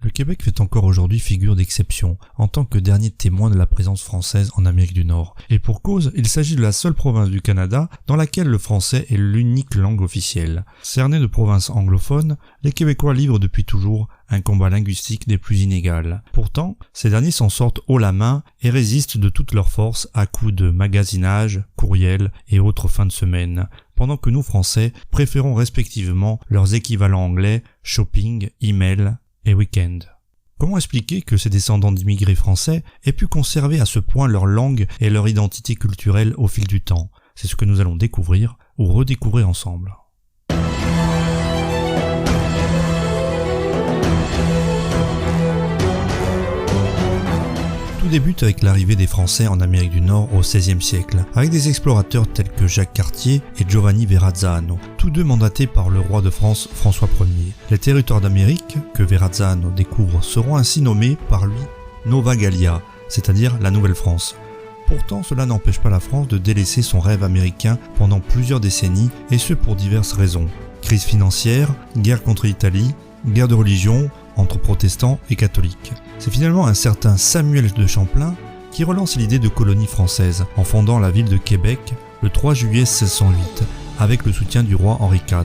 Le Québec fait encore aujourd'hui figure d'exception, en tant que dernier témoin de la présence française en Amérique du Nord. Et pour cause, il s'agit de la seule province du Canada dans laquelle le français est l'unique langue officielle. Cernés de provinces anglophones, les Québécois livrent depuis toujours un combat linguistique des plus inégals. Pourtant, ces derniers s'en sortent haut la main et résistent de toute leur force à coups de magasinage, courriel et autres fins de semaine, pendant que nous Français préférons respectivement leurs équivalents anglais, shopping, email et week-end. Comment expliquer que ces descendants d'immigrés français aient pu conserver à ce point leur langue et leur identité culturelle au fil du temps? C'est ce que nous allons découvrir ou redécouvrir ensemble. Tout débute avec l'arrivée des Français en Amérique du Nord au XVIe siècle, avec des explorateurs tels que Jacques Cartier et Giovanni Verrazzano, tous deux mandatés par le roi de France François Ier. Les territoires d'Amérique que Verrazzano découvre seront ainsi nommés par lui Nova Gallia, c'est-à-dire la Nouvelle-France. Pourtant, cela n'empêche pas la France de délaisser son rêve américain pendant plusieurs décennies, et ce pour diverses raisons. Crise financière, guerre contre l'Italie, guerre de religion entre protestants et catholiques. C'est finalement un certain Samuel de Champlain qui relance l'idée de colonie française en fondant la ville de Québec le 3 juillet 1608 avec le soutien du roi Henri IV.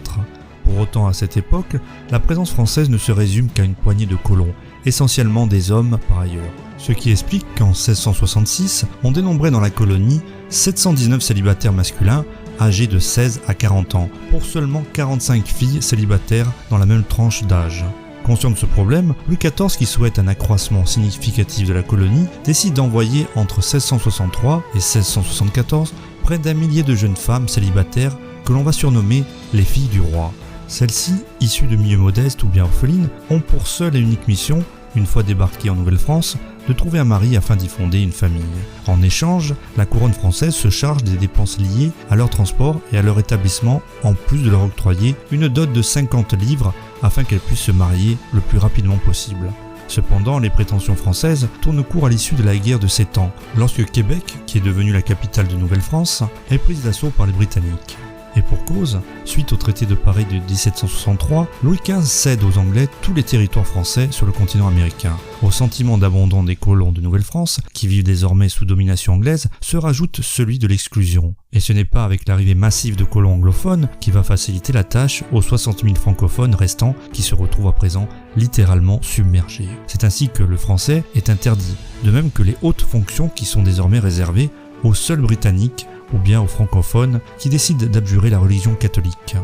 Pour autant, à cette époque, la présence française ne se résume qu'à une poignée de colons, essentiellement des hommes par ailleurs. Ce qui explique qu'en 1666, on dénombrait dans la colonie 719 célibataires masculins âgés de 16 à 40 ans, pour seulement 45 filles célibataires dans la même tranche d'âge. Conscient de ce problème, Louis XIV, qui souhaite un accroissement significatif de la colonie, décide d'envoyer entre 1663 et 1674 près d'1 millier de jeunes femmes célibataires que l'on va surnommer les filles du roi. Celles-ci, issues de milieux modestes ou bien orphelines, ont pour seule et unique mission, une fois débarquées en Nouvelle-France, de trouver un mari afin d'y fonder une famille. En échange, la couronne française se charge des dépenses liées à leur transport et à leur établissement, en plus de leur octroyer une dot de 50 livres afin qu'elles puissent se marier le plus rapidement possible. Cependant, les prétentions françaises tournent court à l'issue de la guerre de 7 ans, lorsque Québec, qui est devenue la capitale de Nouvelle-France, est prise d'assaut par les Britanniques. Et pour cause, suite au traité de Paris de 1763, Louis XV cède aux Anglais tous les territoires français sur le continent américain. Au sentiment d'abandon des colons de Nouvelle-France, qui vivent désormais sous domination anglaise, se rajoute celui de l'exclusion. Et ce n'est pas avec l'arrivée massive de colons anglophones qui va faciliter la tâche aux 60 000 francophones restants qui se retrouvent à présent littéralement submergés. C'est ainsi que le français est interdit, de même que les hautes fonctions qui sont désormais réservées aux seuls Britanniques ou bien aux francophones qui décident d'abjurer la religion catholique.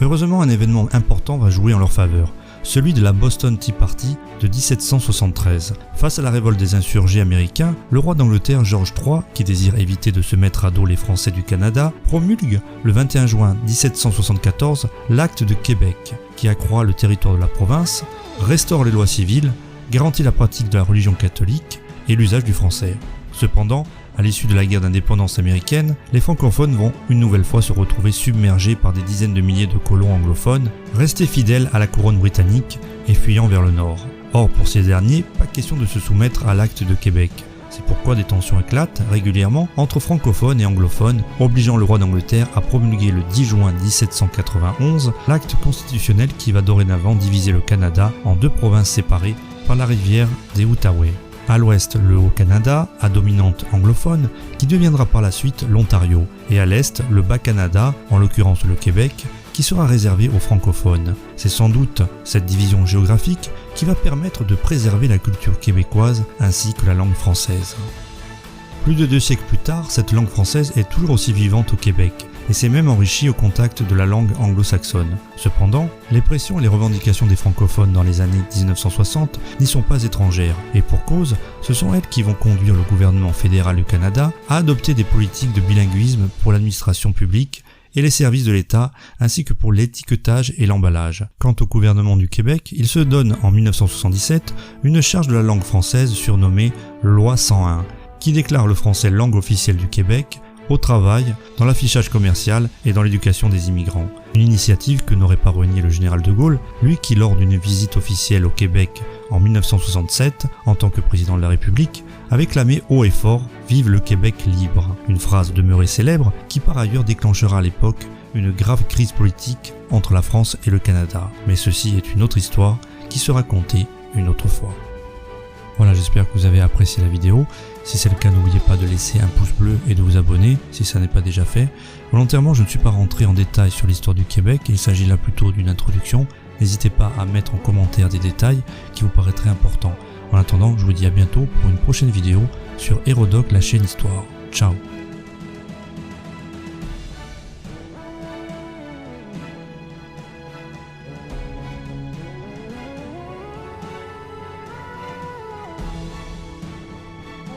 Heureusement, un événement important va jouer en leur faveur, celui de la Boston Tea Party de 1773. Face à la révolte des insurgés américains, le roi d'Angleterre George III, qui désire éviter de se mettre à dos les Français du Canada, promulgue le 21 juin 1774 l'acte de Québec, qui accroît le territoire de la province, restaure les lois civiles, garantit la pratique de la religion catholique et l'usage du français. Cependant, à l'issue de la guerre d'indépendance américaine, les francophones vont une nouvelle fois se retrouver submergés par des dizaines de milliers de colons anglophones, restés fidèles à la couronne britannique et fuyant vers le nord. Or, pour ces derniers, pas question de se soumettre à l'acte de Québec. C'est pourquoi des tensions éclatent régulièrement entre francophones et anglophones, obligeant le roi d'Angleterre à promulguer le 10 juin 1791 l'acte constitutionnel qui va dorénavant diviser le Canada en 2 provinces séparées par la rivière des Outaouais. À l'ouest, le Haut-Canada, à dominante anglophone, qui deviendra par la suite l'Ontario, et à l'est, le Bas-Canada, en l'occurrence le Québec, qui sera réservé aux francophones. C'est sans doute cette division géographique qui va permettre de préserver la culture québécoise ainsi que la langue française. Plus de 2 siècles plus tard, cette langue française est toujours aussi vivante au Québec, et s'est même enrichie au contact de la langue anglo-saxonne. Cependant, les pressions et les revendications des francophones dans les années 1960 n'y sont pas étrangères, et pour cause, ce sont elles qui vont conduire le gouvernement fédéral du Canada à adopter des politiques de bilinguisme pour l'administration publique et les services de l'État, ainsi que pour l'étiquetage et l'emballage. Quant au gouvernement du Québec, il se donne en 1977 une charge de la langue française surnommée Loi 101, qui déclare le français langue officielle du Québec, au travail, dans l'affichage commercial et dans l'éducation des immigrants. Une initiative que n'aurait pas renié le général de Gaulle, lui qui lors d'une visite officielle au Québec en 1967, en tant que président de la République, avait clamé haut et fort « Vive le Québec libre », une phrase demeurée célèbre qui par ailleurs déclenchera à l'époque une grave crise politique entre la France et le Canada. Mais ceci est une autre histoire qui sera contée une autre fois. Voilà, j'espère que vous avez apprécié la vidéo. Si c'est le cas, n'oubliez pas de laisser un pouce bleu et de vous abonner si ça n'est pas déjà fait. Volontairement, je ne suis pas rentré en détail sur l'histoire du Québec, il s'agit là plutôt d'une introduction. N'hésitez pas à mettre en commentaire des détails qui vous paraîtraient importants. En attendant, je vous dis à bientôt pour une prochaine vidéo sur Hérodoc, la chaîne Histoire. Ciao.